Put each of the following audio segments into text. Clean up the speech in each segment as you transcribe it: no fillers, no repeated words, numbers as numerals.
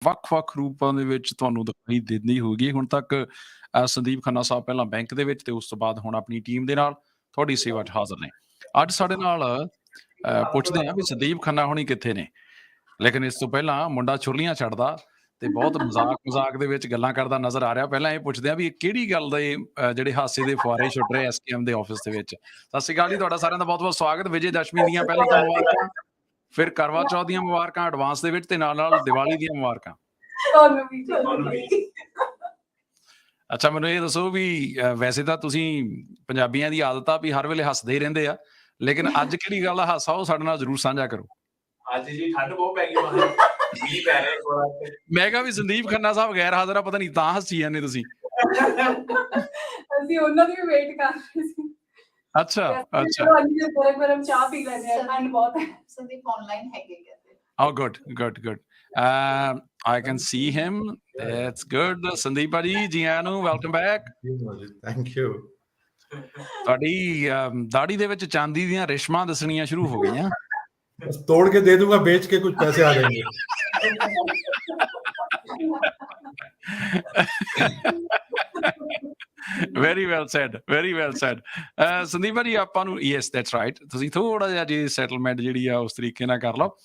ਵੱਖ-ਵੱਖ ਰੂਪਾਂ ਦੇ ਵਿੱਚ ਤੁਹਾਨੂੰ ਦਿਖਾਈ ਦਿੰਦੀ ਹੋਊਗੀ। ਹੁਣ ਤੱਕ ਸੰਦੀਪ ਖੰਨਾ ਸਾਹਿਬ ਪਹਿਲਾਂ ਬੈਂਕ ਦੇ ਵਿੱਚ ਤੇ ਉਸ ਤੋਂ ਬਾਅਦ ਹੁਣ ਆਪਣੀ ਟੀਮ ਦੇ ਨਾਲ ਤੁਹਾਡੀ ਸੇਵਾ 'ਚ ਹਾਜ਼ਰ ਨੇ। ਅੱਜ ਸਾਡੇ ਨਾਲ ਪੁੱਛਦੇ ਹਾਂ ਵੀ ਸੰਦੀਪ ਖੰਨਾ ਹੋਣੀ ਕਿੱਥੇ ਨੇ? ਲੇਕਿਨ ਇਸ ਤੋਂ ਪਹਿਲਾਂ ਮੁੰਡਾ ਛੁਰਲੀਆਂ ਛੱਡਦਾ ਤੇ ਬਹੁਤ ਮਜ਼ਾਕ ਦੇ ਵਿੱਚ ਗੱਲਾਂ ਕਰਦਾ ਨਜ਼ਰ ਆ ਰਿਹਾ। ਪਹਿਲਾਂ ਇਹ ਪੁੱਛਦੇ ਹਾਂ ਵੀ ਇਹ ਕਿਹੜੀ ਗੱਲ ਦੇ ਜਿਹੜੇ ਹਾਸੇ ਦੇ ਫੁਆਰੇ ਛੁੱਟ ਰਹੇ SKM ਦੇ ਆਫਿਸ ਦੇ ਵਿੱਚ। ਸਤਿ ਸ਼੍ਰੀ ਅਕਾਲ ਜੀ, ਤੁਹਾਡਾ ਸਾਰਿਆਂ ਦਾ ਬਹੁਤ-ਬਹੁਤ ਸਵਾਗਤ। ਵਿਜੇ ਦਸ਼ਮੀ ਦੀਆਂ ਪਹਿਲਾਂ ਤਾਂ ਮੁਬਾਰਕਾਂ, ਫਿਰ ਕਰਵਾ ਚੌਥ ਦੀਆਂ ਮੁਬਾਰਕਾਂ ਐਡਵਾਂਸ ਦੇ ਵਿੱਚ ਤੇ ਨਾਲ-ਨਾਲ ਦੀਵਾਲੀ ਦੀਆਂ ਮੁਬਾਰਕਾਂ। ਤੁਹਾਨੂੰ ਵੀ। ਅੱਛਾ, ਮੈਨੂੰ ਇਹ ਦੱਸੋ ਵੀ ਵੈਸੇ ਤਾਂ ਤੁਸੀਂ ਪੰਜਾਬੀਆਂ ਦੀ ਆਦਤ ਆ ਵੀ ਹਰ ਵੇਲੇ ਹੱਸਦੇ ਹੀ ਰਹਿੰਦੇ ਆ, ਲੇਕਿਨ ਅੱਜ ਕਿਹੜੀ ਗੱਲ ਦਾ ਹਾਸਾ ਉਹ ਸਾਡੇ ਨਾਲ ਜ਼ਰੂਰ ਸਾਂਝਾ ਕਰੋ। ਅੱਜ ਜੀ ਠੰਡ ਬਹੁਤ ਪੈ ਗਈ ਬਾਹਰ, ਮੀਂਹ ਪੈ ਰਿਹਾ ਥੋੜਾ। ਮੈਂ ਕਿਹਾ ਵੀ ਸੰਦੀਪ ਖੰਨਾ ਸਾਹਿਬ ਗੈਰ ਹਾਜ਼ਰ ਆ, ਪਤਾ ਨਹੀਂ ਤਾਂ ਹੱਸੀ ਜਾਂਦੇ ਤੁਸੀਂ। ਅਸੀਂ ਉਹਨਾਂ ਦੀ ਵੀ ਵੇਟ ਕਰ ਰਹੇ ਸੀ। ਅੱਛਾ ਗਰਮ ਚਾਹ ਪੀ ਲੈਂਦੇ ਆ, ਠੰਡ ਬਹੁਤ ਹੈ। ਸੰਦੀਪ ਆਨਲਾਈਨ ਹੈਗੇ ਕਹਿੰਦੇ। Oh, good. I can see him. That's good. Sandeep ਭਾਜੀ, ਜੀ ਆਇਆਂ ਨੂੰ, ਵੈਲਕਮ ਬੈਕ। Thank you. ਤੁਹਾਡੀ ਦਾੜੀ ਦੇ ਵਿੱਚ ਚਾਂਦੀ ਦੀਆਂ ਰਿਸ਼ਮਾਂ ਦੱਸਣੀਆਂ ਸ਼ੁਰੂ ਹੋ ਗਈਆਂ। बस तोड़ के दे दूंगा, बेच के कुछ पैसे आ जाएंगे। Very well said. ਸੰਦੀਪ ਭਾਜੀ, ਆਪਾਂ ਨੂੰ yes that's right, ਤੁਸੀਂ ਥੋੜਾ ਜਿਹਾ ਜੀ ਸੈਟਲਮੈਂਟ ਜਿਹੜੀ ਆ ਉਸ ਤਰੀਕੇ ਨਾਲ ਕਰ ਲਓ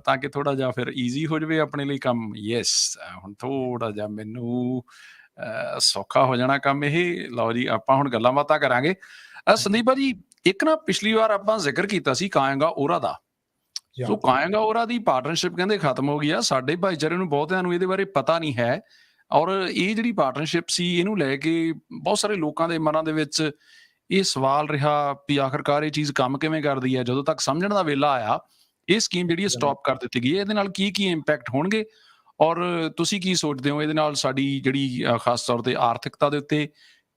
ਤਾਂ ਕਿ ਥੋੜਾ ਜਿਹਾ ਫਿਰ ਈਜ਼ੀ ਹੋ ਜਾਵੇ ਆਪਣੇ ਲਈ ਕੰਮ। yes, ਹੁਣ ਥੋੜਾ ਜਿਹਾ ਮੈਨੂੰ ਸੌਖਾ ਹੋ ਜਾਣਾ ਕੰਮ ਇਹ। ਲਓ ਜੀ, ਆਪਾਂ ਹੁਣ ਗੱਲਾਂ ਬਾਤਾਂ ਕਰਾਂਗੇ। ਸੰਦੀਪ ਭਾਜੀ, ਇੱਕ ਨਾ ਪਿਛਲੀ ਵਾਰ ਆਪਾਂ ਜ਼ਿਕਰ ਕੀਤਾ ਸੀ ਕਾਇੰਗਾ ਓਰਾ ਦਾ। ਸੋ ਕਾਇੰਗਾ ਓਰਾ ਦੀ ਪਾਰਟਨਰਸ਼ਿਪ ਕਹਿੰਦੇ ਖਤਮ ਹੋ ਗਈ ਆ। ਸਾਡੇ ਭਾਈਚਾਰੇ ਨੂੰ ਬਹੁਤਿਆਂ ਨੂੰ ਇਹਦੇ ਬਾਰੇ ਪਤਾ ਨਹੀਂ ਹੈ, ਔਰ ਇਹ ਜਿਹੜੀ ਪਾਰਟਨਰਸ਼ਿਪ ਸੀ ਇਹਨੂੰ ਲੈ ਕੇ ਬਹੁਤ ਸਾਰੇ ਲੋਕਾਂ ਦੇ ਮਨਾਂ ਦੇ ਵਿੱਚ ਇਹ ਸਵਾਲ ਰਿਹਾ ਵੀ ਆਖਰਕਾਰ ਇਹ ਚੀਜ਼ ਕੰਮ ਕਿਵੇਂ ਕਰਦੀ ਹੈ। ਜਦੋਂ ਤੱਕ ਸਮਝਣ ਦਾ ਵੇਲਾ ਆਇਆ, ਇਹ ਸਕੀਮ ਜਿਹੜੀ ਸਟਾਪ ਕਰ ਦਿੱਤੀ ਗਈ ਹੈ। ਇਹਦੇ ਨਾਲ ਕੀ ਇੰਪੈਕਟ ਹੋਣਗੇ ਔਰ ਤੁਸੀਂ ਕੀ ਸੋਚਦੇ ਹੋ ਇਹਦੇ ਨਾਲ ਸਾਡੀ ਜਿਹੜੀ ਖਾਸ ਤੌਰ ਤੇ ਆਰਥਿਕਤਾ ਦੇ ਉੱਤੇ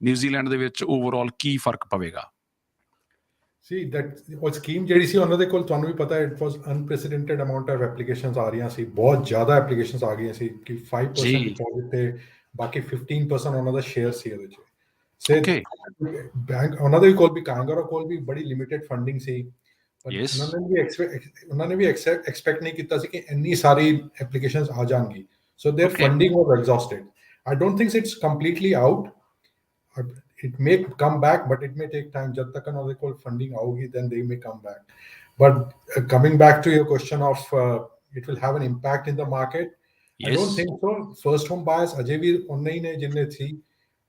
ਨਿਊਜ਼ੀਲੈਂਡ ਦੇ ਵਿੱਚ ਓਵਰਆਲ ਕੀ ਫਰਕ ਪਵੇਗਾ? See that ਉਹ ਸਕੀਮ ਜਿਹੜੀ ਸੀ ਉਹਨਾਂ ਦੇ ਕੋਲ, ਤੁਹਾਨੂੰ ਵੀ ਪਤਾ, it was unprecedented amount of applications ਆ ਰਹੀਆਂ ਸੀ। ਬਹੁਤ ਜ਼ਿਆਦਾ ਐਪਲੀਕੇਸ਼ਨਸ ਆ ਗਈਆਂ ਸੀ ਕਿ 5% ਡਿਪੋਜ਼ਿਟ ਤੇ ਬਾਕੀ 15% ਉਹਨਾਂ ਦਾ ਸ਼ੇਅਰ ਸੀ ਇਹਦੇ 'ਚ। ਬੈਂਕ ਉਹਨਾਂ ਦੇ ਕੋਲ ਵੀ, ਕਾਂਗਰੋ ਕੋਲ ਵੀ ਬੜੀ ਲਿਮਿਟਡ ਫੰਡਿੰਗ ਸੀ। ਉਹਨਾਂ ਨੇ ਵੀ ਐਕਸਪੈਕਟ ਨਹੀਂ ਕੀਤਾ ਸੀ ਕਿ ਇੰਨੀ ਸਾਰੀ ਐਪਲੀਕੇਸ਼ਨਸ ਆ ਜਾਣਗੀ। So there funding was exhausted. I don't think it's completely out. It may come back, but it may take time. Jab tak another call funding augi, then they may come back. But coming back to your question of it will have an impact in the market. Yes. I don't think so. First home buyers ajay bhi unne hi ne jinne thi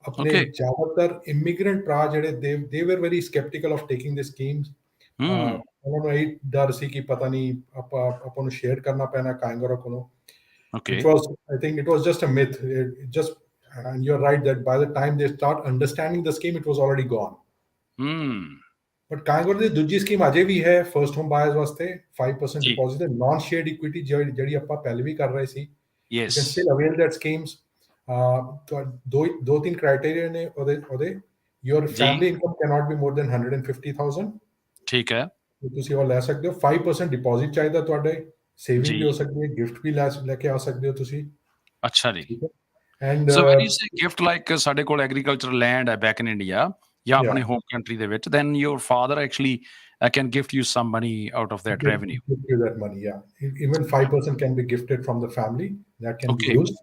apne zyadatar immigrant pra jehde they were very skeptical of taking the schemes. ਉਹਨਾਂ ਨੂੰ ਇਹ ਡਰ ਸੀ ਕਿ ਪਤਾ ਨਹੀਂ ਆਪਾਂ ਨੂੰ share ਕਰਨਾ ਪੈਣਾ ਕਾਇੰਗਰਾ ਕੋਲੋਂ। It was, I think it was just a myth. It just, and you're right that by the time they start understanding the scheme, it was already gone. But ਕਾਇੰਗਰਾ ਦੀ ਦੂਜੀ ਸਕੀਮ ਅਜੇ ਵੀ ਹੈ ਫਰਸਟ ਹੋਮ ਬਾਇਰਸ ਵਾਸਤੇ 5% deposit naan shared equity ਜਿਹੜੀ ਆਪਾਂ ਪਹਿਲੇ ਵੀ ਕਰ ਰਹੇ ਸੀ। You can still avail that schemes. ਦੋ ਤਿੰਨ ਕ੍ਰਾਈਟੇਰੀਆ ਨੇ ਉਹਦੇ। Your family income cannot be more than 150,000. ਠੀਕ ਹੈ, ਤੁਸੀਂ ਉਹ ਲੈ ਸਕਦੇ ਹੋ। 5% ਡਿਪੋਜ਼ਿਟ ਚਾਹੀਦਾ ਤੁਹਾਡੇ, ਸੇਵਿੰਗ ਵੀ ਹੋ ਸਕਦੀ ਹੈ, ਗਿਫਟ ਵੀ ਲੈ ਕੇ ਆ ਸਕਦੇ ਹੋ ਤੁਸੀਂ। ਅੱਛਾ ਜੀ। And so when you say gift, like ਸਾਡੇ ਕੋਲ agricultural land ਹੈ back in India ਜਾਂ ਆਪਣੇ home country ਦੇ ਵਿੱਚ, then your father actually can gift you some money out of that revenue. Give you that money, yeah. Even 5% can be gifted from the family that can be used.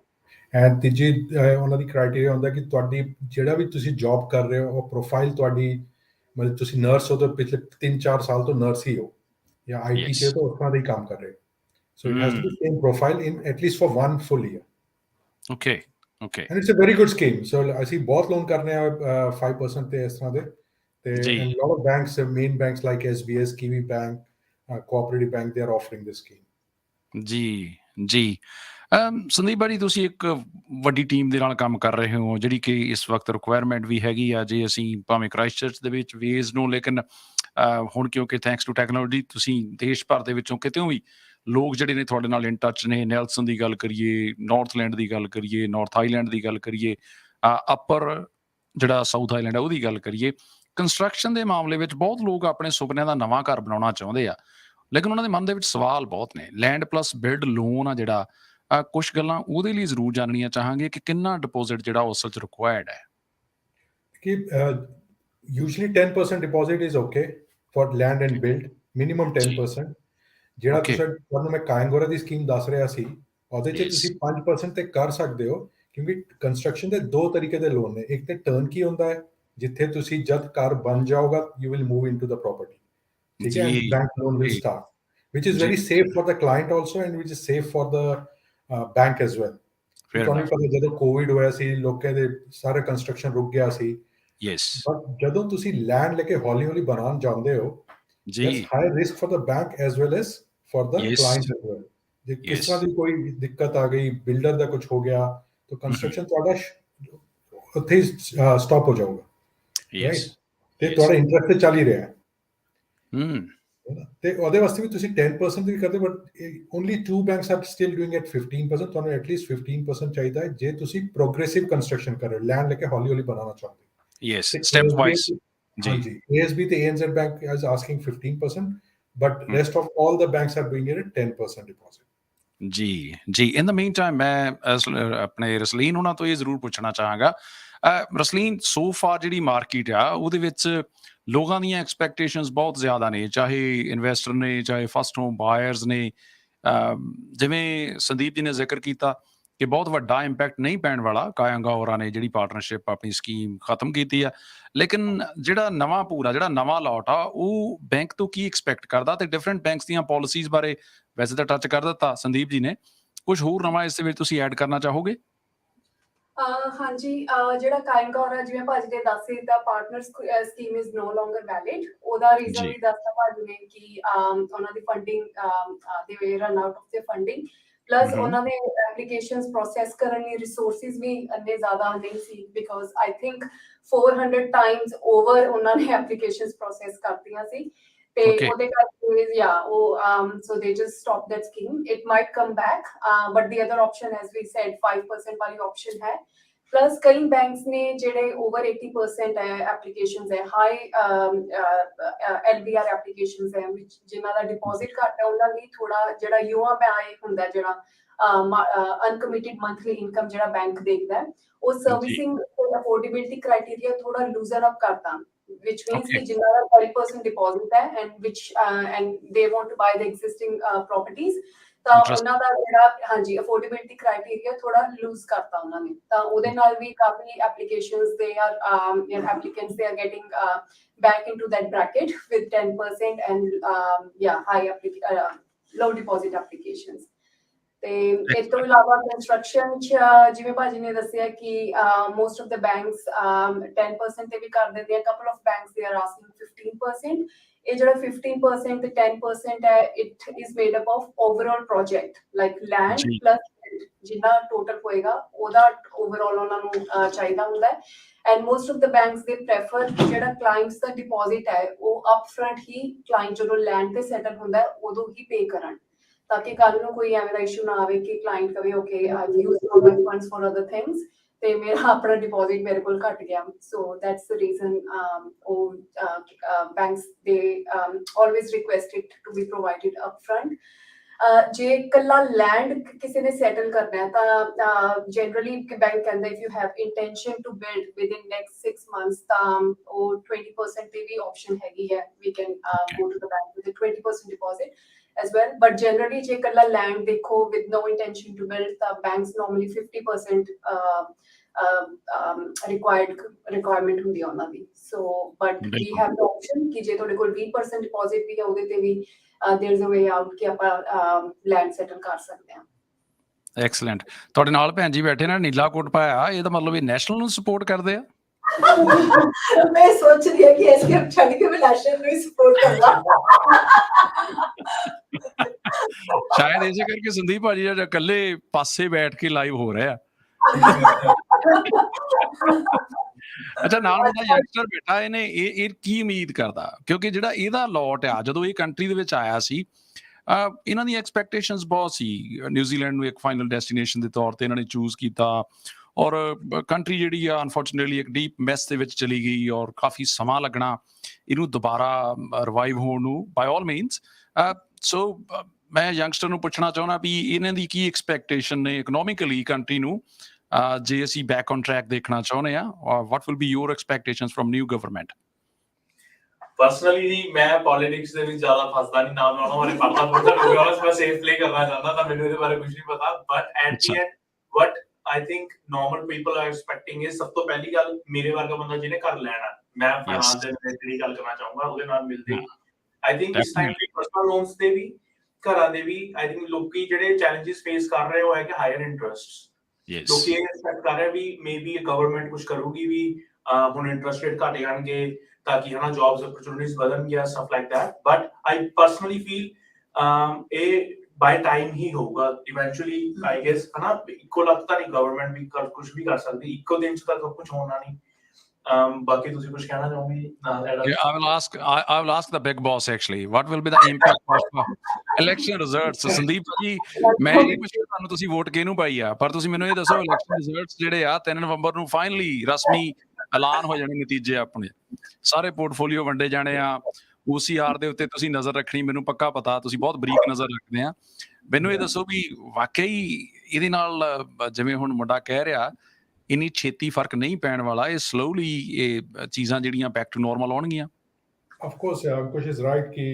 And ਤੀਜੀ ਉਹਨਾਂ ਦੀ criteria ਹੁੰਦਾ ਕਿ ਤੁਹਾਡੀ ਜਿਹੜਾ ਵੀ ਤੁਸੀਂ job ਕਰ ਰਹੇ ਹੋ ਉਹ ਪ੍ਰੋਫਾਈਲ ਤੁਹਾਡੀ, ਮਤਲਬ ਤੁਸੀਂ ਨਰਸ ਹੋ ਤਾਂ ਪਿਛਲੇ 3-4 ਸਾਲ ਤੋਂ ਨਰਸ ਹੀ ਹੋ ਜਾਂ IT 'ਚ ਤਾਂ ਉਸ ਤਰ੍ਹਾਂ ਦਾ ਹੀ ਕੰਮ ਕਰ ਰਹੇ ਹੋ। So it has to be same profile in at least for 1 full year. Okay. And it's a very good scheme. So ਅਸੀਂ ਬਹੁਤ ਲੋਨ ਕਰਨੇ ਆ 5% ਤੇ ਇਸ ਤਰ੍ਹਾਂ ਦੇ ਤੇ and lot of banks, main banks like SBS, Kiwi Bank, Cooperative Bank, they are offering this scheme. ਜੀ ਸੰਦੀਪ ਭਾਜੀ, ਤੁਸੀਂ ਇੱਕ ਵੱਡੀ ਟੀਮ ਦੇ ਨਾਲ ਕੰਮ ਕਰ ਰਹੇ ਹੋ ਜਿਹੜੀ ਕਿ ਇਸ ਵਕਤ ਰਿਕੁਆਇਰਮੈਂਟ ਵੀ ਹੈਗੀ ਆ। ਜੇ ਅਸੀਂ ਭਾਵੇਂ ਕ੍ਰਾਈਸਟਚਰਚ ਦੇ ਵਿੱਚ ਵੇਜ਼ ਨੂੰ, ਲੇਕਿਨ ਹੁਣ ਕਿਉਂਕਿ ਥੈਂਕਸ ਟੂ ਟੈਕਨੋਲੋਜੀ ਤੁਸੀਂ ਦੇਸ਼ ਭਰ ਦੇ ਵਿੱਚੋਂ ਕਿਤੇੋਂ ਵੀ ਲੋਕ ਜਿਹੜੇ ਨੇ ਤੁਹਾਡੇ ਨਾਲ ਇਨ ਟੱਚ ਨੇ। ਨੈਲਸਨ ਦੀ ਗੱਲ ਕਰੀਏ, ਨਾਰਥਲੈਂਡ ਦੀ ਗੱਲ ਕਰੀਏ, ਨਾਰਥ ਆਈਲੈਂਡ ਦੀ ਗੱਲ ਕਰੀਏ, ਅਪਰ ਜਿਹੜਾ ਸਾਊਥ ਆਈਲੈਂਡ ਹੈ ਉਹਦੀ ਗੱਲ ਕਰੀਏ, ਕੰਸਟਰਕਸ਼ਨ ਦੇ ਮਾਮਲੇ ਵਿੱਚ ਬਹੁਤ ਲੋਕ ਆਪਣੇ ਸੁਪਨਿਆਂ ਦਾ ਨਵਾਂ ਘਰ ਬਣਾਉਣਾ ਚਾਹੁੰਦੇ ਆ, ਲੇਕਿਨ ਉਹਨਾਂ ਦੇ ਮਨ ਦੇ ਵਿੱਚ ਸਵਾਲ ਬਹੁਤ ਨੇ। ਲੈਂਡ ਪਲੱਸ ਬਿਲਡ ਲੋਨ ਆ ਜਿਹੜਾ, ਕੁਛ ਗੱਲਾਂ ਉਹਦੇ ਲਈ ਜ਼ਰੂਰ ਜਾਣਨੀਆਂ ਚਾਹਾਂਗੇ ਕਿ ਕਿੰਨਾ ਡਿਪੋਜ਼ਿਟ ਜਿਹੜਾ ਉਸ 'ਚ ਰਿਕੁਆਇਰਡ ਹੈ। ਕਿ usually 10% deposit is okay for land and build, minimum 10%. ਜਿਹੜਾ ਤੁਹਾਨੂੰ ਮੈਂ ਕਾਇੰਗਰਾ ਦੀ ਸਕੀਮ ਦੱਸ ਰਿਹਾ ਸੀ, ਉਹਦੇ 'ਚ Yes. ਤੁਸੀਂ 5% ਤੇ ਕਰ ਸਕਦੇ ਹੋ, ਕਿਉਂਕਿ ਕੰਸਟਰਕਸ਼ਨ ਦੇ ਦੋ ਤਰੀਕੇ ਦੇ ਲੋਨ ਨੇ। ਇੱਕ ਤੇ ਟਰਨ ਕੀ ਹੁੰਦਾ ਹੈ, ਜਿੱਥੇ ਤੁਸੀਂ ਜਦ ਘਰ ਬਣ ਜਾਓਗਾ you will move into the property, ਠੀਕ ਹੈ, ਜੀ ਬੈਂਕ ਲੋਨ ਵਿਲ ਜੀ ਸਟਾਰਟ, ਵਿਚ ਇਜ਼ ਜੀ very safe for the client also and which is safe for the bank as well. Fair ਤੁਹਾਨੂੰ ਇਨਫ ਪਤਾ ਜਦੋਂ ਕੋਵਿਡ ਹੋਇਆ ਸੀ, ਲੋਕਾਂ ਦੇ ਸਾਰੇ ਕੰਸਟਰਕਸ਼ਨ ਰੁਕ ਗਿਆ ਸੀ, ਯੈਸ ਬਟ ਜਦੋਂ ਤੁਸੀਂ ਲੈਂਡ ਲੈ ਕੇ ਹੌਲੀ ਹੌਲੀ ਬਣਾਉਣ ਜਾਂਦੇ ਹੋ, ਜੀ that's high risk for the bank as well as for the yes client as well। ਜੇ ਕਿਸ ਯੈਸ ਤਰ੍ਹਾਂ ਦੀ ਕੋਈ ਦਿੱਕਤ ਆ ਗਈ, ਬਿਲਡਰ ਦਾ ਕੁਝ ਹੋ ਗਿਆ, ਤਾਂ ਕੰਸਟਰਕਸ਼ਨ ਤੁਹਾਡਾ ਉੱਥੇ ਹੀ ਸਟਾਪ ਹੋ ਜਾਊਗਾ, ਯੈਸ ਰਾਈਟ? ਤੇ ਯੈਸ ਤੁਹਾਡਾ ਇੰਟਰਸਟ ਤੇ ਚੱਲ ਹੀ ਰਿਹਾ ਹੈ, ਹੂੰ ਹੈ ਨਾ? ਤੇ ਉਹਦੇ ਵਾਸਤੇ ਵੀ ਤੁਸੀਂ 10% ਵੀ ਕਰਦੇ, but only 2 banks are still doing at 15%। ਤੁਹਾਨੂੰ ਐਟਲੀਸਟ 15% ਚਾਹੀਦਾ ਹੈ ਜੇ ਤੁਸੀਂ ਪ੍ਰੋਗਰੈਸਿਵ ਕੰਸਟਰਕਸ਼ਨ ਕਰ ਰਹੇ ਹੋ, ਲੈਂਡ ਲੈ ਕੇ ਹੌਲੀ ਹੌਲੀ ਬਣਾਉਣਾ ਚਾਹੁੰਦੇ ਹੋ। ਯੈਸ ਤੇ ਸਟੈਪ ASB ਵਾਈਜ਼ ਜੀ ਹਾਂਜੀ, ASB ਤੇ ANZ bank is asking 15%, but ਹੂੰ rest of all the banks are doing it at 10% deposit। ਜੀ ਜੀ ਇਨ ਦ ਮੀਨ ਟਾਈਮ ਮੈਂ ਆਪਣੇ ਰਸਲੀਨ ਉਹਨਾਂ ਤੋਂ ਇਹ ਜ਼ਰੂਰ ਪੁੱਛਣਾ ਚਾਹਾਂਗਾ, ਰਸਲੀਨ ਸੋ ਫਾਰ ਜਿਹੜੀ ਮਾਰਕੀਟ ਆ ਉਹਦੇ ਵਿੱਚ ਲੋਕਾਂ ਦੀਆਂ ਐਕਸਪੈਕਟੇਸ਼ਨਸ ਬਹੁਤ ਜ਼ਿਆਦਾ ਨੇ, ਚਾਹੇ ਇਨਵੈਸਟਰ ਨੇ, ਚਾਹੇ ਫਸਟ ਹੋਮ ਬਾਇਰਸ ਨੇ। ਜਿਵੇਂ ਸੰਦੀਪ ਜੀ ਨੇ ਜ਼ਿਕਰ ਕੀਤਾ ਕਿ ਬਹੁਤ ਵੱਡਾ ਇੰਪੈਕਟ ਨਹੀਂ ਪੈਣ ਵਾਲਾ, ਕਾਇੰਗਾ ਹੋਰਾਂ ਨੇ ਜਿਹੜੀ ਪਾਰਟਨਰਸ਼ਿਪ ਆਪਣੀ ਸਕੀਮ ਖਤਮ ਕੀਤੀ ਆ, ਲੇਕਿਨ ਜਿਹੜਾ ਨਵਾਂ ਪੂਰਾ ਜਿਹੜਾ ਨਵਾਂ ਲੋਟ ਆ ਉਹ ਬੈਂਕ ਤੋਂ ਕੀ ਐਕਸਪੈਕਟ ਕਰਦਾ, ਤੇ ਡਿਫਰੈਂਟ ਬੈਂਕਸ ਦੀਆਂ ਪਾਲਿਸੀਜ਼ ਬਾਰੇ ਵੈਸੇ ਤਾਂ ਟੱਚ ਕਰ ਦਿੱਤਾ ਸੰਦੀਪ ਜੀ ਨੇ, ਕੁਝ ਹੋਰ ਨਵਾਂ ਇਸ ਦੇ ਵਿੱਚ ਤੁਸੀਂ ਐਡ ਕਰਨਾ ਚਾਹੋਗੇ? ਹਾਂਜੀ, ਜਿਹੜਾ ਕਾਇੰਗੌਰ ਜਿਵੇਂ ਭਾਜੀ ਨੇ ਦੱਸ ਦਿੱਤਾ, partner scheme is no longer valid. ਉਹਦਾ ਰੀਜ਼ਨ ਜੀ ਵੀ ਦੱਸਤਾ ਭਾਜੀ ਨੇ ਕਿ ਉਹਨਾਂ ਦੀ ਫੰਡਿੰਗ ਦੇ ਰਨ ਆਊਟ ਆਫ ਦੇ ਫੰਡਿੰਗ, ਪਲੱਸ ਉਹਨਾਂ ਦੇ ਐਪਲੀਕੇਸ਼ਨਸ ਪ੍ਰੋਸੈਸ ਕਰਨ ਲਈ ਰਿਸੋਰਸਿਸ ਵੀ ਇੰਨੇ ਜ਼ਿਆਦਾ ਨਹੀਂ ਸੀ, because I think 400 times over ਉਹਨਾਂ ਨੇ ਐਪਲੀਕੇਸ਼ਨਸ ਪ੍ਰੋਸੈਸ ਕਰਤੀਆਂ ਸੀ, ਤੇ ਓਕੇ ਉਹਦੇ ਕਰਕੇ so they just stopped that scheme. It might come back, but the other option, as we said, 5% वाली option है। Plus कई banks ने जेडे over 80% है applications है, high LDR applications है, which जिन्ना दा deposit घट है उन्ना लिए थोड़ा जेडा UMI हुंदा है, जेडा uncommitted monthly income जेडा बैंक देखदा है, वो जी servicing affordability criteria थोड़ा loosen up करता, which means ओके कि जिन्ना दा 30% deposit है and which and they want to buy the existing properties, ਤਾਂ ਉਹਨਾਂ ਇੰਟਰਸਟਿੰਗ ਦਾ ਜਿਹੜਾ ਹਾਂਜੀ ਅਫੋਰਡੇਬਿਲਟੀ ਕ੍ਰਾਈਟੇਰੀਆ ਥੋੜਾ ਲੂਜ਼ ਕਰਤਾ ਉਹਨਾਂ ਨੇ, ਤਾਂ ਉਹਦੇ ਨਾਲ ਵੀ ਕਾਫੀ applications they are applicants they are getting back into that bracket with 10% and low deposit applications। ਤੇ ਇਸ ਤੋਂ ਇਲਾਵਾ ਕੰਸਟਰਕਸ਼ਨ ਚ ਜਿਵੇਂ ਭਾਜੀ ਨੇ ਦੱਸਿਆ ਕਿ ਮੋਸਟ ਆਫ ਦ ਬੈਂਕਸ 10% ਤੇ ਵੀ ਕਰ ਦਿੰਦੇ ਆ, couple of banks they are asking 15%। ਇਹ ਜਿਹੜਾ 15% ਤੇ 10% ਹੈ, it is made up of overall project like land ਜੀ ਪਲੱਸ ਜਿੰਨਾ ਟੋਟਲ ਹੋਏਗਾ ਉਹਦਾ ਓਵਰਆਲ ਉਹਨਾਂ ਨੂੰ ਚਾਹੀਦਾ ਹੁੰਦਾ ਹੈ। And most of the banks ਦੇ ਪ੍ਰੈਫਰ ਜਿਹੜਾ ਕਲਾਇੰਟਸ ਦਾ ਡਿਪੋਜ਼ਿਟ ਹੈ ਉਹ ਅਪ ਫਰੰਟ ਹੀ ਕਲਾਇੰਟ ਜਦੋਂ ਲੈਂਡ ਤੇ ਸੈਟਲ ਹੁੰਦਾ ਉਦੋਂ ਹੀ ਪੇ ਕਰਨ, ਤਾਂ ਕਿ ਕੱਲ ਨੂੰ ਕੋਈ ਐਵੇਂ ਦਾ ਇਸ਼ੂ ਨਾ ਆਵੇ ਕਿ ਕਲਾਇੰਟ ਕਵੇ okay I used all my funds for other things ਤੇ ਮੇਰਾ ਆਪਣਾ ਡਿਪੋਜ਼ਿਟ ਮੇਰੇ ਕੋਲ ਘਟ ਗਿਆ। ਸੋ ਦੈਟਸ ਦ ਰੀਜ਼ਨ ਉਹ ਬੈਂਕਸ ਦੇ always request it to be provided up front. ਜੇ ਇਕੱਲਾ ਲੈਂਡ ਕਿਸੇ ਨੇ ਸੈਟਲ ਕਰਨਾ ਹੈ ਤਾਂ ਜਨਰਲੀ ਬੈਂਕ ਕਹਿੰਦਾ if you have intention to build within next 6 months ਤਾਂ ਉਹ 20% ਦੀ ਵੀ ਆਪਸ਼ਨ ਹੈਗੀ ਹੈ, we can go to the bank with 20% deposit as well, but generally ਜੇ ਇਕੱਲਾ land ਦੇਖੋ with no intention to build ਤਾਂ banks normally 50% requirement ਹੁੰਦੀ ਹੈ ਉਹਨਾਂ ਦੀ। So but we ਬਿਲਕੁਲ have the option ਕਿ ਜੇ ਤੁਹਾਡੇ ਕੋਲ 20% deposit ਵੀ ਹੈ ਉਹਦੇ ਤੇ ਵੀ there is a way out ਕਿ ਆਪਾਂ land settle ਕਰ ਸਕਦੇ ਹਾਂ। ਐਕਸਲੈਂਟ। ਤੁਹਾਡੇ ਨਾਲ ਭੈਣ ਜੀ ਬੈਠੇ ਨੇ, ਨੀਲਾ ਕੋਟ ਪਾਇਆ, ਇਹਦਾ ਮਤਲਬ ਇਹ ਨੈਸ਼ਨਲ ਨੂੰ ਸਪੋਰਟ ਕਰਦੇ ਆ? ਮੈਂ ਸੋਚ ਰਹੀ ਹਾਂ ਕਿ ਐਸਕੇਐਮ ਛੱਡ ਕੇ ਮੈਂ ਨੈਸ਼ਨਲ ਨੂੰ ਹੀ ਸਪੋਰਟ ਕਰਾਂ। ਸ਼ਾਇਦ ਇਸੇ ਕਰਕੇ ਸੰਦੀਪ ਭਾਜੀ ਜਿਹੜਾ ਇਕੱਲੇ ਪਾਸੇ ਬੈਠ ਕੇ ਲਾਈਵ ਹੋ ਰਿਹਾ। ਅੱਛਾ, ਨਾਲ ਮੁੰਡਾ ਯੰਗਸਟਰ ਬੈਠਾ, ਇਹਨੇ ਇਹ ਕੀ ਉਮੀਦ ਕਰਦਾ, ਕਿਉਂਕਿ ਜਿਹੜਾ ਇਹਦਾ ਲੋਟ ਆ ਜਦੋਂ ਇਹ ਕੰਟਰੀ ਦੇ ਵਿੱਚ ਆਇਆ ਸੀ ਇਹਨਾਂ ਦੀ ਐਕਸਪੈਕਟੇਸ਼ਨਸ ਬਹੁਤ ਸੀ, ਨਿਊਜ਼ੀਲੈਂਡ ਨੂੰ ਇੱਕ ਫਾਈਨਲ ਡੈਸਟੀਨੇਸ਼ਨ ਦੇ ਤੌਰ ਤੇ ਇਹਨਾਂ ਨੇ ਚੂਜ਼ ਕੀਤਾ, ਔਰ ਕੰਟਰੀ ਜਿਹੜੀ ਆ ਅਨਫੋਰਚੂਨੇਟਲੀ ਇੱਕ ਡੀਪ ਮੈਸ ਦੇ ਵਿੱਚ ਚਲੀ ਗਈ, ਔਰ ਕਾਫੀ ਸਮਾਂ ਲੱਗਣਾ ਇਹਨੂੰ ਦੁਬਾਰਾ ਰਿਵਾਈਵ ਹੋਣ ਨੂੰ ਬਾਈ ਆਲ ਮੀਨਸ। ਸੋ ਮੈਂ ਯੰਗਸਟਰ ਨੂੰ ਪੁੱਛਣਾ ਚਾਹੁੰਦਾ ਵੀ ਇਹਨਾਂ ਦੀ ਕੀ ਐਕਸਪੈਕਟੇਸ਼ਨ ਨੇ ਇਕਨੋਮਿਕਲੀ ਕੰਟਰੀ ਨੂੰ, ਜੇ ਅਸੀਂ ਬੈਕ ਔਨ ਟਰੈਕ ਦੇਖਣਾ ਚਾਹੁੰਦੇ ਆ, what will be your expectations from new government? Personally ਜੀ ਮੈਂ ਪੋਲਿਟਿਕਸ ਦੇ ਵਿੱਚ ਜ਼ਿਆਦਾ ਫਸਦਾ ਨਹੀਂ, ਨਾ ਮੈਂ ਉਹਨਾਂ ਬਾਰੇ ਪੜ੍ਹਦਾ ਪੁੱਛਦਾ, ਟੂ ਬੀ ਓਨੈਸਟ ਮੈਂ ਸੇਫ ਪਲੇ ਕਰਨਾ ਚਾਹੁੰਦਾ, ਤਾਂ ਮੈਨੂੰ ਇਹਦੇ ਬਾਰੇ ਕੁਝ ਨਹੀਂ ਪਤਾ। But at the and what I think normal people are expecting ਇਸ, ਸਭ ਤੋਂ ਪਹਿਲੀ ਗੱਲ ਮੇਰੇ ਵਰਗਾ ਬੰਦਾ ਜਿਹਨੇ ਘਰ ਲੈਣਾ, ਮੈਂ ਫਾਈਨਾਂਸ ਦੇ ਰਿਲੇਟਡ ਹੀ ਗੱਲ ਕਰਨਾ ਚਾਹੂੰਗਾ, ਉਹਦੇ ਨਾਲ ਮਿਲਦੇ ਆਈ ਥਿੰਕ ਇਸ ਟਾਈਮ ਤੇ ਪਰਸਨਲ ਲੋਨਸ ਦੇ ਵੀ ਘਰਾਂ ਦੇ ਵੀ ਆਈ ਥਿੰਕ ਲੋਕੀ ਜਿਹੜੇ ਚੈਲੰਜਸ ਫੇਸ ਕਰ ਰਹੇ ਹੋ ਹੈ ਕਿ ਹਾਇਰ ਇੰਟਰਸਟ, ਲੋਕੀ ਇਹ ਐਕਸਪੈਕਟ ਕਰ ਰਹੇ ਵੀ ਮੇਬੀ ਗਵਰਨਮੈਂਟ ਕੁਝ ਕਰੂਗੀ ਵੀ ਹੁਣ ਇੰਟਰਸਟ ਰੇਟ ਘਟ ਜਾਣਗੇ ਤਾਂ ਕਿ ਹਨਾ ਜੌਬਸ ਓਪਰਚੁਨਿਟੀਜ਼ ਵਧਣਗੀਆਂ, stuff like that. But I personally feel ਇਹ ਬਾਈ ਟਾਈਮ ਹੀ ਹੋਊਗਾ ਇਵੈਂਚੁਅਲੀ ਆਈ ਗੈਸ, ਹਨਾ ਇੱਕੋ ਲੱਖ ਤਾਂ ਨਹੀਂ ਗਵਰਨਮੈਂਟ ਵੀ ਕੁਝ ਵੀ ਕਰ ਸਕਦੀ, ਇੱਕੋ ਦਿਨ ਚ ਤਾਂ ਸਭ ਕੁਝ ਹੋਣਾ ਨਹੀਂ। ਬਾਕੀ ਤੁਸੀਂ ਕੁਝ ਕਹਿਣਾ ਚਾਹੋਗੇ ਨਾਲ add? I will ask the big boss actually, what will be the impact of election results? Sandeep ji ਮੈਂ ਇਹ ਪੁੱਛਿਆ ਤੁਹਾਨੂੰ ਤੁਸੀਂ ਵੋਟ ਕਿਹਨੂੰ ਪਾਈ ਆ, ਪਰ ਤੁਸੀਂ ਮੈਨੂੰ ਇਹ ਦੱਸੋ ਇਲੈਕਸ਼ਨ ਰਿਜ਼ਲਟਸ ਜਿਹੜੇ ਆ 3 ਨਵੰਬਰ ਨੂੰ ਫਾਈਨਲੀ ਰਸਮੀ ਐਲਾਨ ਹੋ ਜਾਣੇ, ਨਤੀਜੇ ਆਪਣੇ ਸਾਰੇ ਪੋਰਟਫੋਲੀਓ ਵੰਡੇ ਜਾਣੇ ਆ, OCR ਦੇ ਉੱਤੇ ਤੁਸੀਂ ਨਜ਼ਰ ਰੱਖਣੀ, ਮੈਨੂੰ ਪੱਕਾ ਪਤਾ ਤੁਸੀਂ ਬਹੁਤ ਬਰੀਕ ਨਜ਼ਰ ਰੱਖਦੇ ਆ। ਮੈਨੂੰ ਇਹ ਦੱਸੋ ਵੀ ਵਾਕਈ ਇਹਦੇ ਨਾਲ ਜਿਵੇਂ ਹੁਣ ਮੁੰਡਾ ਕਹਿ ਰਿਹਾ ਇੰਨੀ ਛੇਤੀ ਫਰਕ ਨਹੀਂ ਪੈਣ ਵਾਲਾ, ਇਹ ਸਲੋਲੀ ਇਹ ਚੀਜ਼ਾਂ ਜਿਹੜੀਆਂ ਬੈਕ ਟੂ ਨਾਰਮਲ ਆਉਣਗੀਆਂ? Of course, Ankush is right कि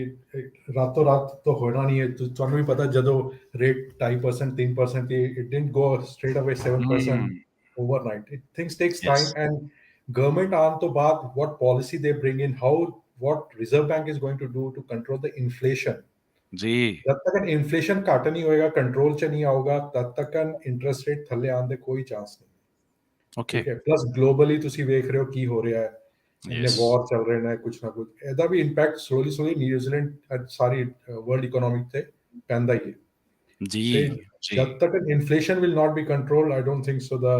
रातों रात तो होना नहीं है। ਤੁਹਾਨੂੰ ਵੀ ਪਤਾ ਜਦੋਂ rate 2.5% 3% it didn't go straight away 7% overnight. Things takes time, and government ਆਉਣ ਤੋਂ ਬਾਅਦ what policy they bring in, what Reserve Bank is going to do to control the inflation. ਜੀ ਜਦ ਤੱਕ ਇਨਫਲੇਸ਼ਨ ਘਟ ਨਹੀਂ ਹੋਏਗਾ, ਕੰਟਰੋਲ ਚ ਨਹੀਂ ਆਊਗਾ, ਤਦ ਤੱਕ ਇੰਟਰਸਟ ਰੇਟ ਥੱਲੇ ਆਉਣ ਦੇ ਕੋਈ ਚਾਂਸ ਨਹੀਂ। ਓਕੇ, ਪਲੱਸ ਗਲੋਬਲੀ ਤੁਸੀਂ ਵੇਖ ਰਹੇ ਹੋ ਕੀ ਹੋ ਰਿਹਾ ਹੈ, ਇੰਨੇ ਵਾਰ ਚੱਲ ਰਹੇ ਨੇ, ਕੁਛ ਨਾ ਕੁਛ ਇਹਦਾ ਵੀ ਇੰਪੈਕਟ ਸਲੋਲੀ ਨਿਊਜ਼ੀਲੈਂਡ ਸਾਰੀ ਵਰਲਡ ਇਕਨੋਮਿਕ ਤੇ ਪੈਂਦਾ ਹੀ ਹੈ ਜੀ। ਜਦ ਤੱਕ inflation will not be controlled, I don't think so the